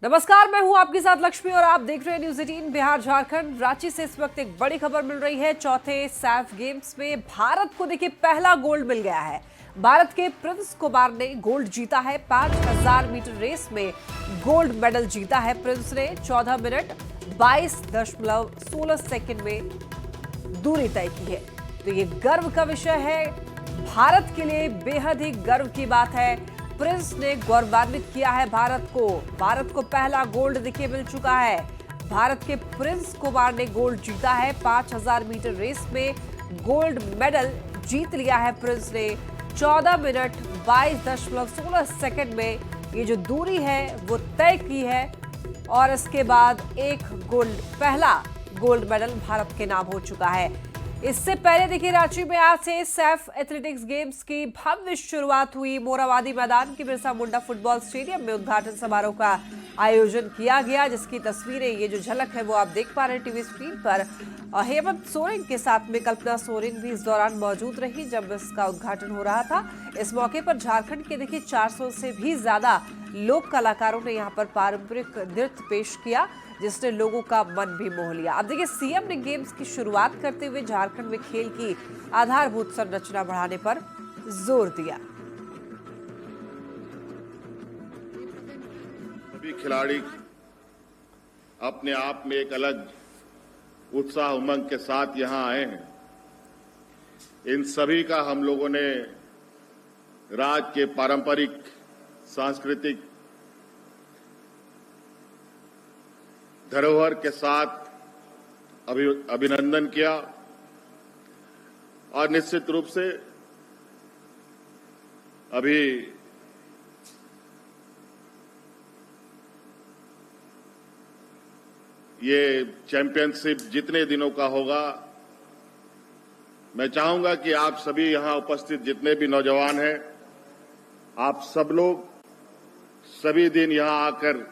नमस्कार, मैं हूं आपके साथ लक्ष्मी और आप देख रहे हैं न्यूज 18 बिहार झारखंड। रांची से इस वक्त एक बड़ी खबर मिल रही है। चौथे सैफ गेम्स में भारत को देखिए पहला गोल्ड मिल गया है। भारत के प्रिंस कुमार ने गोल्ड जीता है। 5000 मीटर रेस में गोल्ड मेडल जीता है प्रिंस ने। 14 मिनट 22.16 सेकंड में दूरी तय की है। तो ये गर्व का विषय है, भारत के लिए बेहद ही गर्व की बात है। प्रिंस ने गौरवान्वित किया है भारत को पहला गोल्ड देखिए मिल चुका है। भारत के प्रिंस कुमार ने गोल्ड जीता है। 5000 मीटर रेस में गोल्ड मेडल जीत लिया है प्रिंस ने। 14 मिनट 22.16 सेकंड में ये जो दूरी है वो तय की है और इसके बाद पहला गोल्ड मेडल भारत के नाम हो चुका है। इससे पहले देखिए रांची में आज से सैफ एथलेटिक्स गेम्स की भव्य शुरुआत हुई। मोराबादी मैदान के बिरसा मुंडा फुटबॉल स्टेडियम में उद्घाटन समारोह का आयोजन किया गया, जिसकी तस्वीरें ये जो झलक है वो आप देख पा रहे हैं टीवी स्क्रीन पर। हेमंत सोरेन के साथ में कल्पना सोरेन भी इस दौरान मौजूद रही जब इसका उद्घाटन हो रहा था। इस मौके पर झारखंड के देखिए 400 से भी ज्यादा लोक कलाकारों ने यहाँ पर पारंपरिक नृत्य पेश किया, जिसने लोगों का मन भी मोह लिया। अब देखिए सीएम ने गेम्स की शुरुआत करते हुए झारखंड में खेल की आधारभूत संरचना बढ़ाने पर जोर दिया। सभी खिलाड़ी अपने आप में एक अलग उत्साह उमंग के साथ यहां आए हैं। इन सभी का हम लोगों ने राज्य के पारंपरिक सांस्कृतिक धरोहर के साथ अभिनंदन किया और निश्चित रूप से अभी ये चैंपियनशिप जितने दिनों का होगा, मैं चाहूंगा कि आप सभी यहां उपस्थित जितने भी नौजवान हैं, आप सब लोग सभी दिन यहां आकर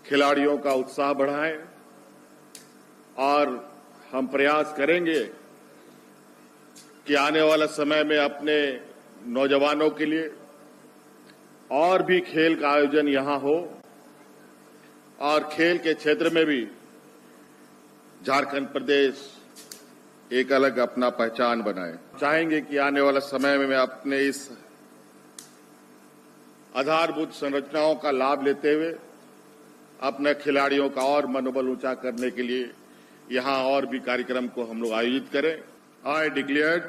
खिलाड़ियों का उत्साह बढ़ाएं और हम प्रयास करेंगे कि आने वाला समय में अपने नौजवानों के लिए और भी खेल का आयोजन यहां हो और खेल के क्षेत्र में भी झारखंड प्रदेश एक अलग अपना पहचान बनाए। चाहेंगे कि आने वाला समय में मैं अपने इस आधारभूत संरचनाओं का लाभ लेते हुए अपने खिलाड़ियों का और मनोबल ऊंचा करने के लिए यहां और भी कार्यक्रम को हम लोग आयोजित करें। I declared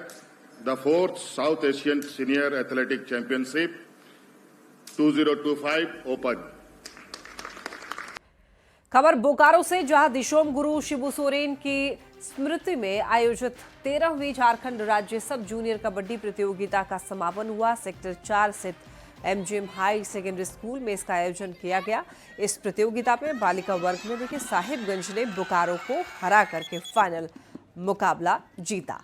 the 4th South Asian senior athletic championship 2025 open. खबर बोकारो से, जहां दिशोम गुरु शिबू सोरेन की स्मृति में आयोजित 13वीं झारखंड राज्य सब जूनियर कबड्डी प्रतियोगिता का समापन हुआ। सेक्टर 4 स्थित एमजीएम हाई सेकेंडरी स्कूल में इसका आयोजन किया गया। इस प्रतियोगिता में बालिका वर्ग में देखिए साहिबगंज ने बोकारो को हरा करके फाइनल मुकाबला जीता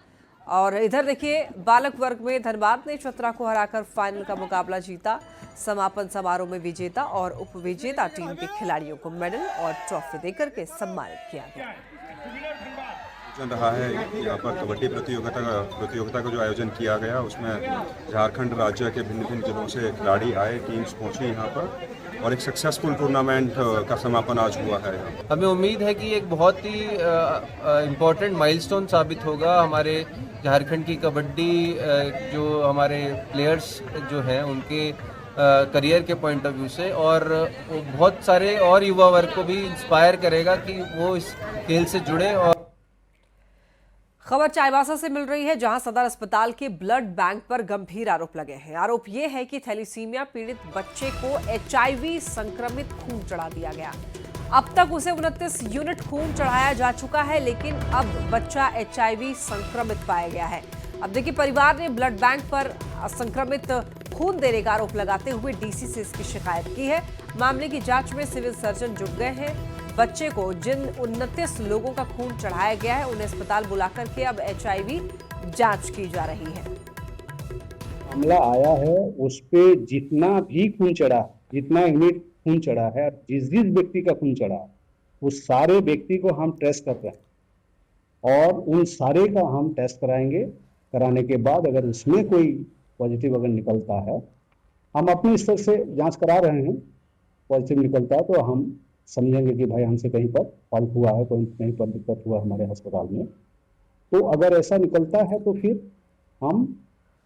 और इधर देखिए बालक वर्ग में धनबाद ने चतरा को हराकर फाइनल का मुकाबला जीता। समापन समारोह में विजेता और उपविजेता टीम के खिलाड़ियों को मेडल और ट्रॉफी देकर के सम्मानित किया गया। चल रहा है यहाँ पर कबड्डी प्रतियोगिता का जो आयोजन किया गया, उसमें झारखंड राज्य के भिन्न भिन्न जिलों से खिलाड़ी आए, टीम्स पहुंची यहाँ पर और एक सक्सेसफुल टूर्नामेंट का समापन आज हुआ है। हमें उम्मीद है कि एक बहुत ही इम्पोर्टेंट माइलस्टोन साबित होगा हमारे झारखंड की कबड्डी जो हमारे प्लेयर्स जो हैं उनके करियर के पॉइंट ऑफ व्यू से, और वो बहुत सारे और युवा वर्ग को भी इंस्पायर करेगा कि वो इस खेल से जुड़े। और खबर चाईबासा से मिल रही है, जहां सदर अस्पताल के ब्लड बैंक पर गंभीर आरोप लगे हैं। आरोप यह है कि थैलीसीमिया पीड़ित बच्चे को एचआईवी संक्रमित खून चढ़ा दिया गया। अब तक उसे 29 यूनिट खून चढ़ाया जा चुका है, लेकिन अब बच्चा एचआईवी संक्रमित पाया गया है। अब देखिए परिवार ने ब्लड बैंक पर संक्रमित खून देने का आरोप लगाते हुए डीसी से इसकी शिकायत की है। मामले की जांच में सिविल सर्जन जुट गए हैं। बच्चे को जिन 29 लोगों का खून चढ़ाया गया है उन्हें अस्पताल बुलाकर के अब एचआईवी जांच की जा रही है। मामला आया है उस पे जितना भी खून चढ़ा, जितना यूनिट खून चढ़ा है, जिस व्यक्ति का खून चढ़ा, उस सारे व्यक्ति को हम टेस्ट कर रहे हैं और उन सारे का हम टेस्ट कराएंगे। कराने के बाद अगर उसमें कोई पॉजिटिव अगर निकलता है हम अपने स्तर से जांच करा रहे हैं, पॉजिटिव निकलता है तो हम समझेंगे कि भाई हमसे कहीं पर फॉल्ट हुआ है, कहीं पर दिक्कत हुआ हमारे अस्पताल में। तो अगर ऐसा निकलता है तो फिर हम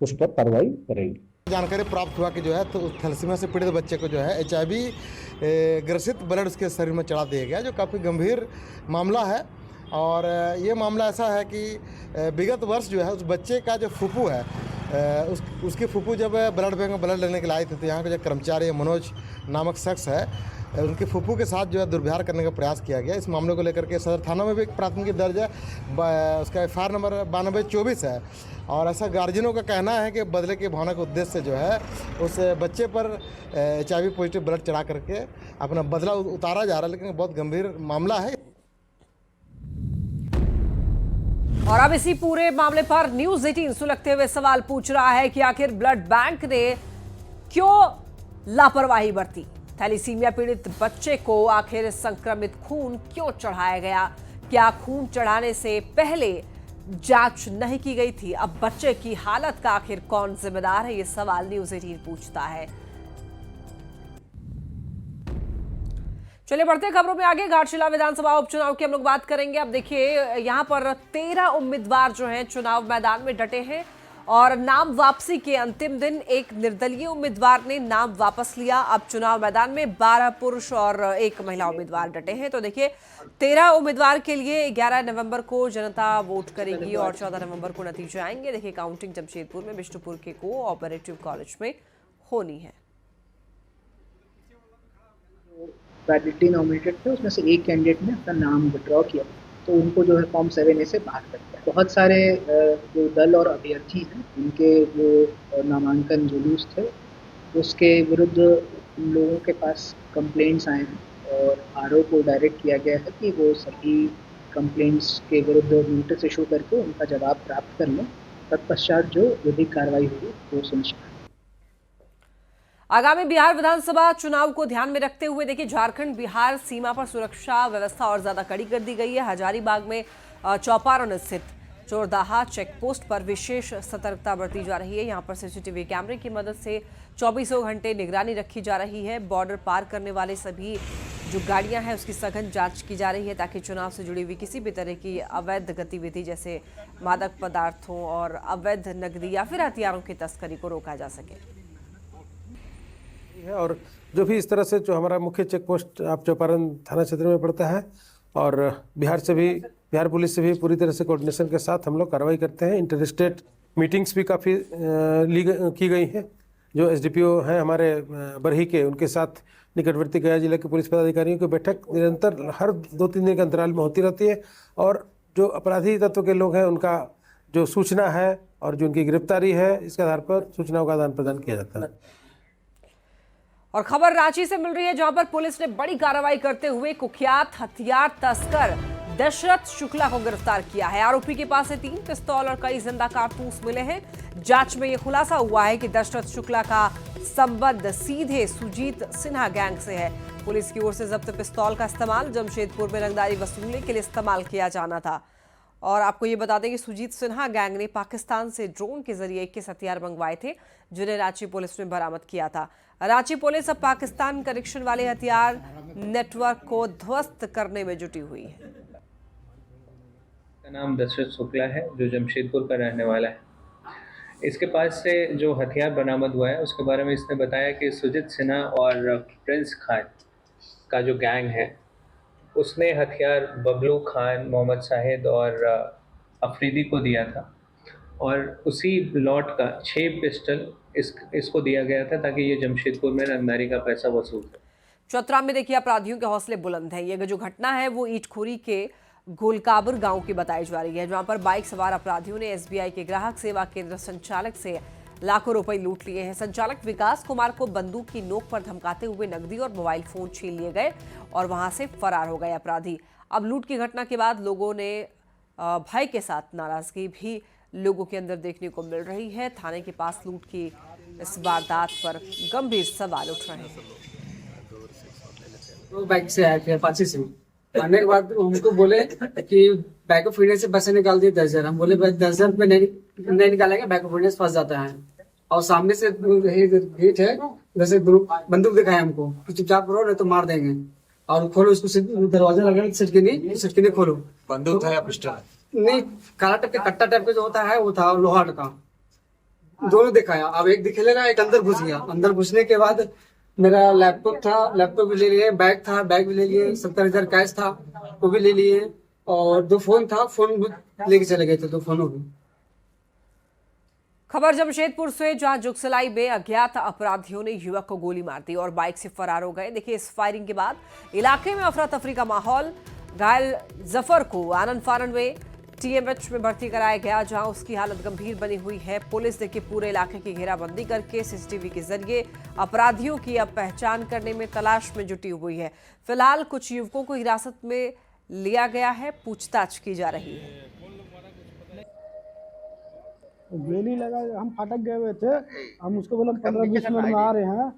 उस पर कार्रवाई करेंगे। जानकारी प्राप्त हुआ कि जो है तो थैलेसीमिया से पीड़ित बच्चे को जो है HIV ग्रसित ब्लड उसके शरीर में चढ़ा दिया गया, जो काफ़ी गंभीर मामला है। और ये मामला ऐसा है कि विगत वर्ष जो है उस बच्चे का जो फूफू है, उसकी फूफू जब ब्लड बैंक में ब्लड लेने के लिए आई थी, तो यहाँ के जो कर्मचारी मनोज नामक शख्स है, उनके फूफू के साथ जो है दुर्व्यवहार करने का प्रयास किया गया। इस मामले को लेकर के सदर थाना में भी एक प्राथमिकी दर्ज है, उसका FIR नंबर 9224 है। और ऐसा गार्जियनों का कहना है कि बदले की भावना के उद्देश्य से जो है उस बच्चे पर HIV पॉजिटिव ब्लड चढ़ा करके अपना बदला उतारा जा रहा है, लेकिन बहुत गंभीर मामला है। और अब इसी पूरे मामले पर न्यूज़ 18 सुलगते हुए सवाल पूछ रहा है कि आखिर ब्लड बैंक ने क्यों लापरवाही बरती। थैलीसीमिया पीड़ित बच्चे को आखिर संक्रमित खून क्यों चढ़ाया गया? क्या खून चढ़ाने से पहले जांच नहीं की गई थी? अब बच्चे की हालत का आखिर कौन जिम्मेदार है, ये सवाल न्यूज़ 18 पूछता है। चलिए बढ़ते हैं खबरों में आगे। घाटशिला विधानसभा उपचुनाव की हम लोग बात करेंगे। अब देखिए यहां पर 13 उम्मीदवार जो हैं चुनाव मैदान में डटे हैं और नाम वापसी के अंतिम दिन एक निर्दलीय उम्मीदवार ने नाम वापस लिया। अब चुनाव मैदान में 12 पुरुष और 1 महिला उम्मीदवार डटे हैं। तो देखिए 13 उम्मीदवार के लिए 11 नवंबर को जनता वोट करेगी और 14 नवंबर को नतीजे आएंगे। देखिए काउंटिंग जमशेदपुर में बिष्टुपुर के कोऑपरेटिव कॉलेज में होनी है। वैलिडिटी नॉमिनेटेड थे, उसमें से एक कैंडिडेट ने अपना नाम विड्रॉ किया, तो उनको जो है फॉर्म 7A से बाहर कर दिया। बहुत सारे जो दल और अभ्यर्थी हैं, उनके जो नामांकन जुलूस थे, उसके विरुद्ध लोगों के पास कंप्लेंट्स आए हैं और RO को डायरेक्ट किया गया है कि वो सभी कंप्लेंट्स के विरुद्ध नोटिस इशू करके उनका जवाब प्राप्त कर लें। तत्पश्चात जो विधिक कार्रवाई होगी वो सुनिश्चित। आगामी बिहार विधानसभा चुनाव को ध्यान में रखते हुए देखिए झारखंड बिहार सीमा पर सुरक्षा व्यवस्था और ज्यादा कड़ी कर दी गई है। हजारीबाग में चौपारण स्थित चोरदाहा चेक पोस्ट पर विशेष सतर्कता बरती जा रही है। यहां पर CCTV कैमरे की मदद से 24 घंटे निगरानी रखी जा रही है। बॉर्डर पार करने वाले सभी जो गाड़ियां हैं उसकी सघन जांच की जा रही है ताकि चुनाव से जुड़ी हुई किसी भी तरह की अवैध गतिविधि जैसे मादक पदार्थों और अवैध नकदी या फिर हथियारों की तस्करी को रोका जा सके। और जो भी इस तरह से जो हमारा मुख्य चेक पोस्ट आप चौपारण थाना क्षेत्र में पड़ता है और बिहार पुलिस से भी पूरी तरह से कोऑर्डिनेशन के साथ हम लोग कार्रवाई करते हैं। इंटर स्टेट मीटिंग्स भी काफ़ी की गई हैं। जो SDPO हैं हमारे बरही के, उनके साथ निकटवर्ती गया जिले के पुलिस पदाधिकारियों की बैठक निरंतर हर 2-3 दिन के अंतराल में होती रहती है और जो अपराधी तत्व के लोग हैं उनका जो सूचना है और जो उनकी गिरफ्तारी है इसके आधार पर सूचनाओं का आदान प्रदान किया जाता है। और खबर रांची से मिल रही है जहां पर पुलिस ने बड़ी कार्रवाई करते हुए कुख्यात हथियार तस्कर दशरथ शुक्ला को गिरफ्तार किया है। आरोपी के पास से 3 पिस्तौल और कई जिंदा कारतूस मिले हैं। जांच में यह खुलासा हुआ है कि दशरथ शुक्ला का संबंध सीधे सुजीत सिन्हा गैंग से है। पुलिस की ओर से जब्त पिस्तौल का इस्तेमाल जमशेदपुर में रंगदारी वसूलने के लिए इस्तेमाल किया जाना था। और आपको ये बता दें कि सुजीत सिन्हा गैंग ने पाकिस्तान से ड्रोन के जरिए 21 हथियार मंगवाए थे जिन्हें रांची पुलिस ने बरामद किया था। रांची पुलिस अब पाकिस्तान कनेक्शन वाले हथियार नेटवर्क को ध्वस्त करने में जुटी हुई है। का नाम दशरथ शुक्ला है जो जमशेदपुर का रहने वाला है। इसके पास से जो हथियार बरामद हुआ है उसके बारे में इसने बताया कि सुजीत सिन्हा और प्रिंस खान का जो गैंग है उसने हथियार बबलू खान, मोहम्मद शाहिद और अफरीदी को दिया था और उसी लॉट का 6 पिस्टल इसको दिया गया था ताकि ये जमशेदपुर में रंगदारी का पैसा वसूल करे। चौतरा में देखिए अपराधियों के हौसले बुलंद हैं। ये जो घटना है वो ईटखोरी के गोलकाबर गांव की बताई जा रही है जहां पर बाइक सवार अपराधियों ने SBI के ग्राहक सेवा केंद्र संचालक से लाखों रुपए लूट लिए हैं। संचालक विकास कुमार को बंदूक की नोक पर धमकाते हुए नकदी और मोबाइल फोन छीन लिए गए और वहां से फरार हो गए अपराधी। अब लूट की घटना के बाद लोगों ने भय के साथ नाराजगी भी लोगों के अंदर देखने को मिल रही है। थाने के पास लूट की इस वारदात पर गंभीर सवाल उठ रहे हैं। वो बाइक से आए थे अपाचे से, आने के बाद उनको बोले कि बैक ऑफ इंडिया से पैसे निकाल दिए 10,000। हम बोले 10,000 रुपये नहीं निकालेंगे, बैक ऑफ इंडिया से फंस जाता है। और सामने से गेट है जैसे बंदूक दिखाया हमको कि चुपचाप रहो नहीं तो मार देंगे, और खोलो इसको, दरवाजा लगा सिटकिनी खोलो। बंदूक था या पिस्टल? नहीं, काला टाइप का कट्टा टाइप का जो होता है वो था, लोहा का। दोनों दिखाया। अब एक दिखेगा, एक अंदर घुस गया। अंदर घुसने के बाद मेरा लैपटॉप था, लैपटॉप भी ले लिए, बैग था, बैग भी ले लिए, 70,000 कैश था वो भी ले लिए, और 2 फोन था, फोन भी लेके चले गए थे, 2 फोनों भी। खबर जमशेदपुर से, जहां जुगसलाई में अज्ञात अपराधियों ने युवक को गोली मार दी और बाइक से फरार हो गए। देखिए, इस फायरिंग के बाद इलाके में अफरा तफरी का माहौल। घायल जफर को आनंद फानन में टीएमएच में भर्ती कराया गया, जहां उसकी हालत गंभीर बनी हुई है। पुलिस देखिए पूरे इलाके की घेराबंदी करके सीसीटीवी के जरिए अपराधियों की अब पहचान करने में तलाश में जुटी हुई है। फिलहाल कुछ युवकों को हिरासत में लिया गया है, पूछताछ की जा रही है। गोली लगा, हम फाटक गए हुए थे, हम उसको बोला 15-20 मिनट में आ रहे हैं,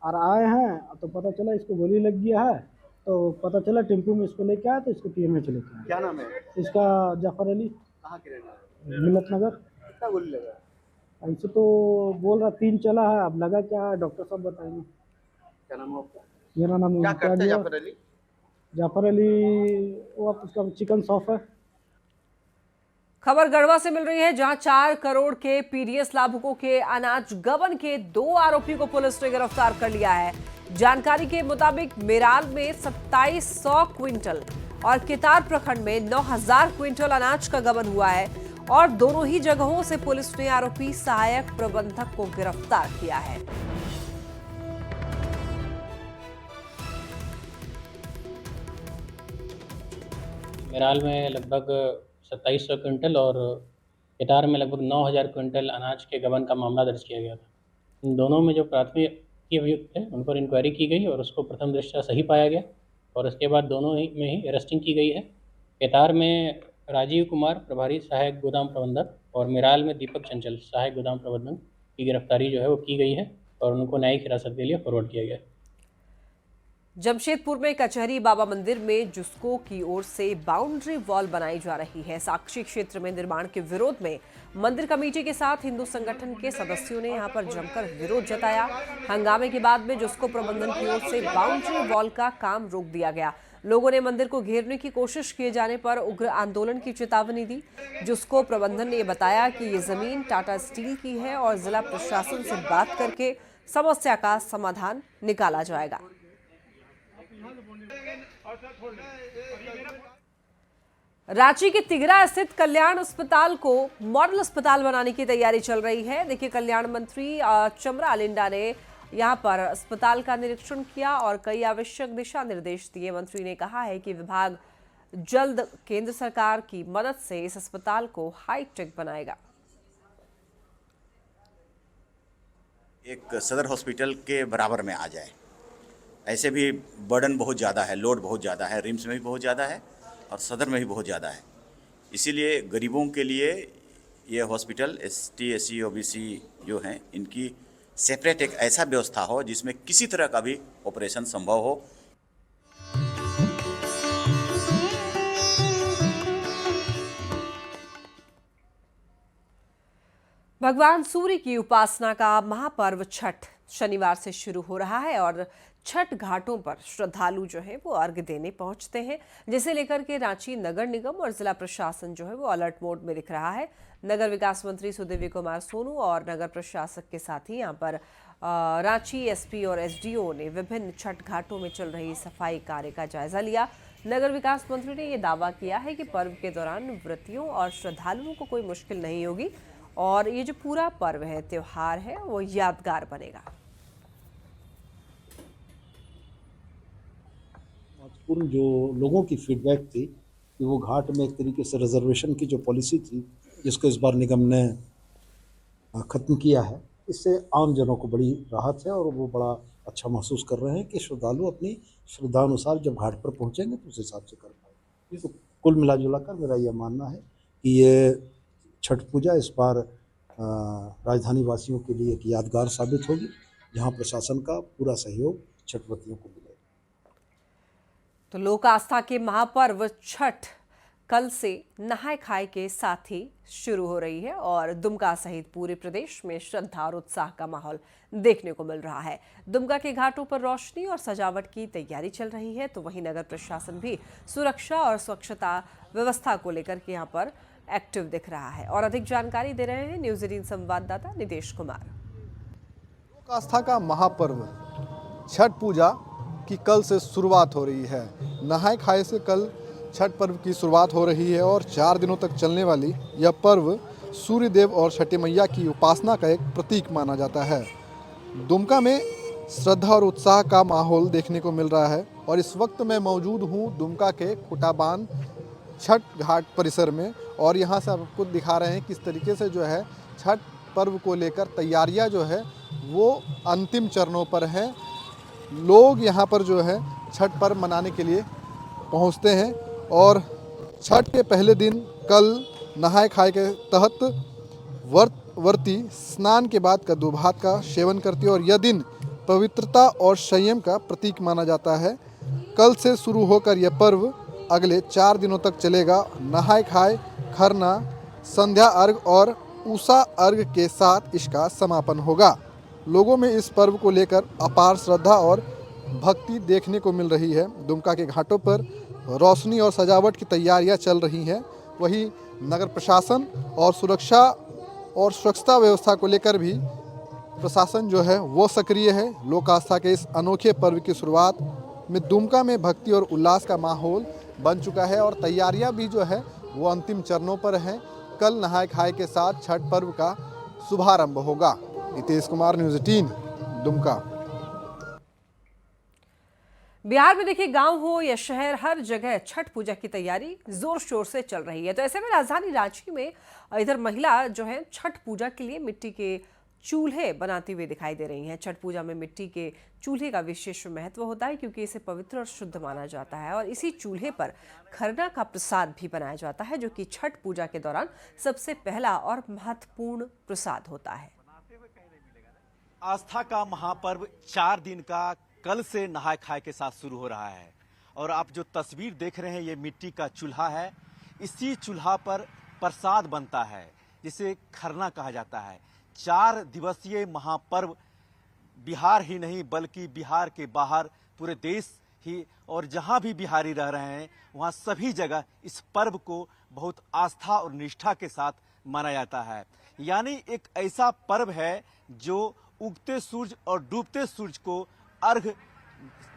और आए हैं तो पता चला इसको गोली लग गया है। तो पता चला टेम्पो में इसको लेके आया, तो इसको टीएमएच लेके आया। क्या नाम है इसका? जाफर अली। कहाँ के रहने वाले? मिलत नगर। कितना गोली लगा? ऐसे तो बोल रहा 3 चला है, अब लगा क्या है डॉक्टर साहब बताएंगे। क्या नाम है आपका? मेरा नाम क्या करते हैं जाफर अली? जाफर अली वो उसका चिकन शॉप है। खबर गढ़वा से मिल रही है, जहां 4 करोड़ के पीडीएस लाभुकों के अनाज गबन के 2 आरोपी को पुलिस ने गिरफ्तार कर लिया है। जानकारी के मुताबिक मेराल में 2700 क्विंटल और कितार प्रखंड में 9000 क्विंटल अनाज का गबन हुआ है, और दोनों ही जगहों से पुलिस ने आरोपी सहायक प्रबंधक को गिरफ्तार किया है। मेराल में लगभग 2700 क्विंटल और कितार में लगभग 9000 क्विंटल अनाज के गबन का मामला दर्ज किया गया था। इन दोनों में जो प्राथमिक अभियुक्त है उन पर इंक्वायरी की गई और उसको प्रथम दृष्टया सही पाया गया, और उसके बाद दोनों ही में ही अरेस्टिंग की गई है। कितार में राजीव कुमार प्रभारी सहायक गोदाम प्रबंधक और मेराल में दीपक चंचल सहायक गोदाम प्रबंधक की गिरफ्तारी जो है वो की गई है, और उनको न्यायिक हिरासत के लिए फॉरवर्ड किया गया है। जमशेदपुर में कचहरी बाबा मंदिर में जुस्को की ओर से बाउंड्री वॉल बनाई जा रही है। साक्षी क्षेत्र में निर्माण के विरोध में मंदिर कमेटी के साथ हिंदू संगठन के सदस्यों ने यहां पर जमकर विरोध जताया। हंगामे के बाद में जुस्को प्रबंधन की ओर से बाउंड्री वॉल का काम रोक दिया गया। लोगों ने मंदिर को घेरने की कोशिश किए जाने पर उग्र आंदोलन की चेतावनी दी। जुस्को प्रबंधन ने बताया कि ये जमीन टाटा स्टील की है और जिला प्रशासन से बात करके समस्या का समाधान निकाला जाएगा। रांची के तिगरा स्थित कल्याण अस्पताल को मॉडल अस्पताल बनाने की तैयारी चल रही है। देखिए, कल्याण मंत्री चमरा लिंडा ने यहां पर अस्पताल का निरीक्षण किया और कई आवश्यक दिशा निर्देश दिए। मंत्री ने कहा है कि विभाग जल्द केंद्र सरकार की मदद से इस अस्पताल को हाईटेक बनाएगा। एक सदर हॉस्पिटल के बराबर में आ जाए, ऐसे भी बर्डन बहुत ज़्यादा है, लोड बहुत ज़्यादा है, रिम्स में भी बहुत ज़्यादा है और सदर में भी बहुत ज़्यादा है। इसीलिए गरीबों के लिए ये हॉस्पिटल ST SC OBC जो हैं इनकी सेपरेट एक ऐसा व्यवस्था हो जिसमें किसी तरह का भी ऑपरेशन संभव हो। भगवान सूर्य की उपासना का महापर्व छठ शनिवार से शुरू हो रहा है, और छठ घाटों पर श्रद्धालु जो है वो अर्घ्य देने पहुंचते हैं, जिसे लेकर के रांची नगर निगम और जिला प्रशासन जो है वो अलर्ट मोड में दिख रहा है। नगर विकास मंत्री सुदेवी कुमार सोनू और नगर प्रशासक के साथ ही यहाँ पर रांची SP और SDO ने विभिन्न छठ घाटों में चल रही सफाई कार्य का जायजा लिया। नगर विकास मंत्री ने ये दावा किया है कि पर्व के दौरान व्रतियों और श्रद्धालुओं को कोई मुश्किल नहीं होगी, और ये जो पूरा पर्व है, त्योहार है, वो यादगार बनेगा। महत्वपूर्ण जो लोगों की फीडबैक थी कि वो घाट में एक तरीके से रिजर्वेशन की जो पॉलिसी थी जिसको इस बार निगम ने ख़त्म किया है, इससे आम जनों को बड़ी राहत है और वो बड़ा अच्छा महसूस कर रहे हैं कि श्रद्धालु अपनी श्रद्धानुसार जब घाट पर पहुंचेंगे तो उस हिसाब से कर पाएंगे। तो कुल मिला जुला कर मेरा यह मानना है कि ये छठ पूजा इस बार राजधानी वासियों के लिए एक यादगार साबित होगी, जहां प्रशासन का पूरा सहयोग छठव्रतियों को मिलेगा। तो लोक आस्था के महापर्व छठ कल से नहाय खाए के साथ ही शुरू हो रही है और दुमका सहित पूरे प्रदेश में श्रद्धा और उत्साह का माहौल देखने को मिल रहा है। दुमका के घाटों पर रोशनी और सजावट की तैयारी चल रही है, तो वहीं नगर प्रशासन भी सुरक्षा और स्वच्छता व्यवस्था को लेकर के यहाँ पर एक्टिव दिख रहा है। और अधिक जानकारी दे रहे हैं न्यूज़ 18 संवाददाता नितेश कुमार। लोक आस्था का महापर्व छठ पूजा की कल से शुरुआत हो रही है। नहाय खाए से कल छठ पर्व की शुरुआत हो रही है और 4 दिनों तक चलने वाली यह पर्व सूर्य देव और छठी मैया की उपासना का एक प्रतीक माना जाता है। दुमका में श्रद्धा और उत्साह का माहौल देखने को मिल रहा है और इस वक्त मैं मौजूद हूँ दुमका के खुटाबान छठ घाट परिसर में और यहाँ से आपको दिखा रहे हैं किस तरीके से जो है छठ पर्व को लेकर तैयारियाँ जो है वो अंतिम चरणों पर हैं। लोग यहाँ पर जो है छठ पर्व मनाने के लिए पहुँचते हैं और छठ के पहले दिन कल नहाय खाए के तहत व्रती स्नान के बाद कद्दू भात का सेवन करती है और यह दिन पवित्रता और संयम का प्रतीक माना जाता है। कल से शुरू होकर यह पर्व अगले 4 दिनों तक चलेगा। नहाय खाए, खरना, संध्या अर्घ और उषा अर्घ के साथ इसका समापन होगा। लोगों में इस पर्व को लेकर अपार श्रद्धा और भक्ति देखने को मिल रही है। दुमका के घाटों पर रोशनी और सजावट की तैयारियां चल रही हैं। वहीं नगर प्रशासन और सुरक्षा और स्वच्छता व्यवस्था को लेकर भी प्रशासन जो है वो सक्रिय है। लोक आस्था के इस अनोखे पर्व की शुरुआत में दुमका में भक्ति और उल्लास का माहौल बन चुका है और तैयारियां भी जो है वो अंतिम चरणों पर हैं। कल नहाय खाए के साथ छठ पर्व का शुभारंभ होगा। नितेश कुमार, न्यूज़ 18 दुमका। बिहार में देखिए गांव हो या शहर, हर जगह छठ पूजा की तैयारी जोर शोर से चल रही है। तो ऐसे में राजधानी रांची में इधर महिला जो है छठ पूजा के लिए मिट्टी के चूल्हे बनाती हुई दिखाई दे रही हैं। छठ पूजा में मिट्टी के चूल्हे का विशेष महत्व होता है क्योंकि इसे पवित्र और शुद्ध माना जाता है और इसी चूल्हे पर खरना का प्रसाद भी बनाया जाता है, जो कि छठ पूजा के दौरान सबसे पहला और महत्वपूर्ण प्रसाद होता है। आस्था का महापर्व 4 दिन का कल से नहाय खाए के साथ शुरू हो रहा है और आप जो तस्वीर देख रहे हैं ये मिट्टी का चूल्हा है। इसी चूल्हा पर प्रसाद बनता है जिसे खरना कहा जाता है। 4 दिवसीय महापर्व बिहार ही नहीं बल्कि बिहार के बाहर पूरे देश ही और जहां भी बिहारी रह रहे हैं वहां सभी जगह इस पर्व को बहुत आस्था और निष्ठा के साथ माना जाता है। यानी एक ऐसा पर्व है जो उगते सूरज और डूबते सूरज को अर्घ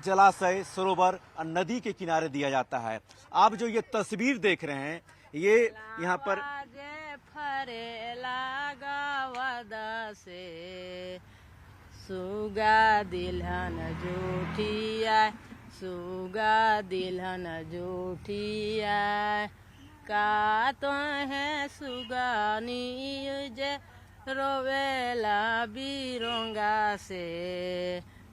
जलाशय, सरोवर और नदी के किनारे दिया जाता है। आप जो ये तस्वीर देख रहे हैं ये यहाँ पर सुगा दिलहन जूठिया, सुगा दिलहन जूठिया, का तो है सुगानी जे रोवेला बिरोंगा से,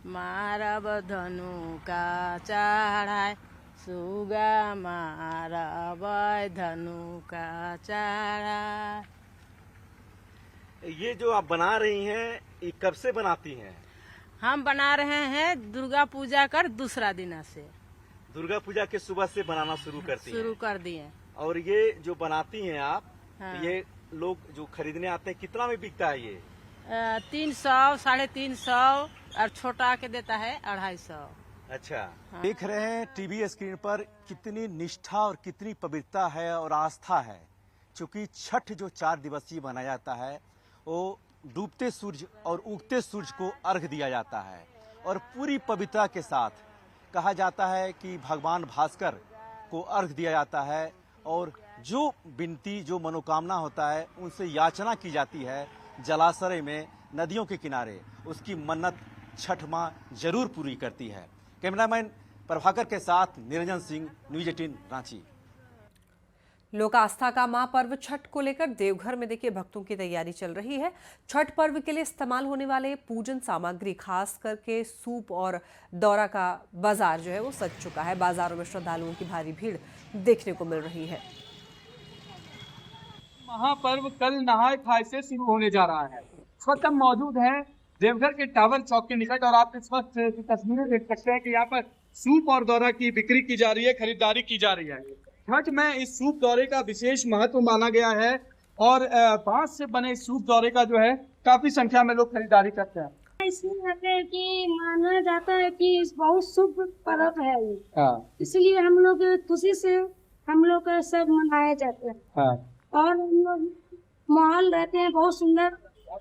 मारब धनु का चढ़ाए, सुगा मारब धनु का चढ़ाए। ये जो आप बना रही हैं ये कब से बनाती हैं? हम बना रहे हैं दुर्गा पूजा कर दूसरा दिन से। दुर्गा पूजा के सुबह से बनाना शुरू करती हैं? शुरू कर दिए। और ये जो बनाती हैं आप, हाँ। ये लोग जो खरीदने आते हैं कितना में बिकता है ये? 300, 350 और छोटा के देता है 250। अच्छा। हाँ। देख रहे हैं टीवी स्क्रीन पर कितनी निष्ठा और कितनी पवित्रता है और आस्था है। चूंकि छठ जो 4 दिवसीय मनाया जाता है वो डूबते सूरज और उगते सूरज को अर्घ दिया जाता है और पूरी पवित्रता के साथ कहा जाता है कि भगवान भास्कर को अर्घ दिया जाता है और जो विनती, जो मनोकामना होता है उनसे याचना की जाती है जलाशय में, नदियों के किनारे, उसकी मन्नत छठ माँ जरूर पूरी करती है। कैमरामैन प्रभाकर के साथ निरंजन सिंह, न्यूज़ 18 रांची। लोक आस्था का महापर्व छठ को लेकर देवघर में देखिए भक्तों की तैयारी चल रही है। छठ पर्व के लिए इस्तेमाल होने वाले पूजन सामग्री, खास करके सूप और दौरा का बाजार जो है वो सज चुका है। बाजारों में श्रद्धालुओं की भारी भीड़ देखने को मिल रही है। महापर्व कल नहाय खाए से शुरू होने जा रहा है। इस वक्त हम मौजूद हैं देवघर के टावर चौक के निकट और आप इस वक्त तस्वीरें देख सकते हैं कि यहाँ पर सूप और दौरा की बिक्री की जा रही है, खरीदारी की जा रही है। छठ में इस सूप दौरे का विशेष महत्व माना गया है और बांस से बने इस सूप दौरे का जो है काफी संख्या में लोग खरीदारी करते हैं। इसलिए कहते हैं कि माना जाता है कि बहुत शुभ पर्व है ये, इसलिए हम लोग खुशी से हम लोग सब मनाए जाते हैं। और हम लोग माहौल रहते हैं बहुत सुंदर,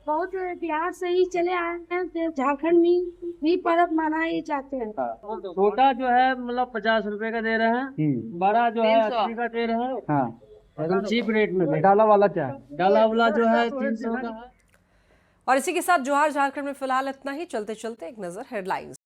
बहुत बिहार से ही चले आए हैं, झारखंड में भी पर्व मनाए जाते हैं। छोटा जो है मतलब 50 रुपए का दे रहे हैं, बड़ा जो है 80 का दे रहे हैं, एकदम चीप रेट में। डाला वाला क्या है? डाला वाला जो है 300 का है। और इसी के साथ जोहार झारखंड में फिलहाल इतना ही। चलते चलते एक नजर हेडलाइंस।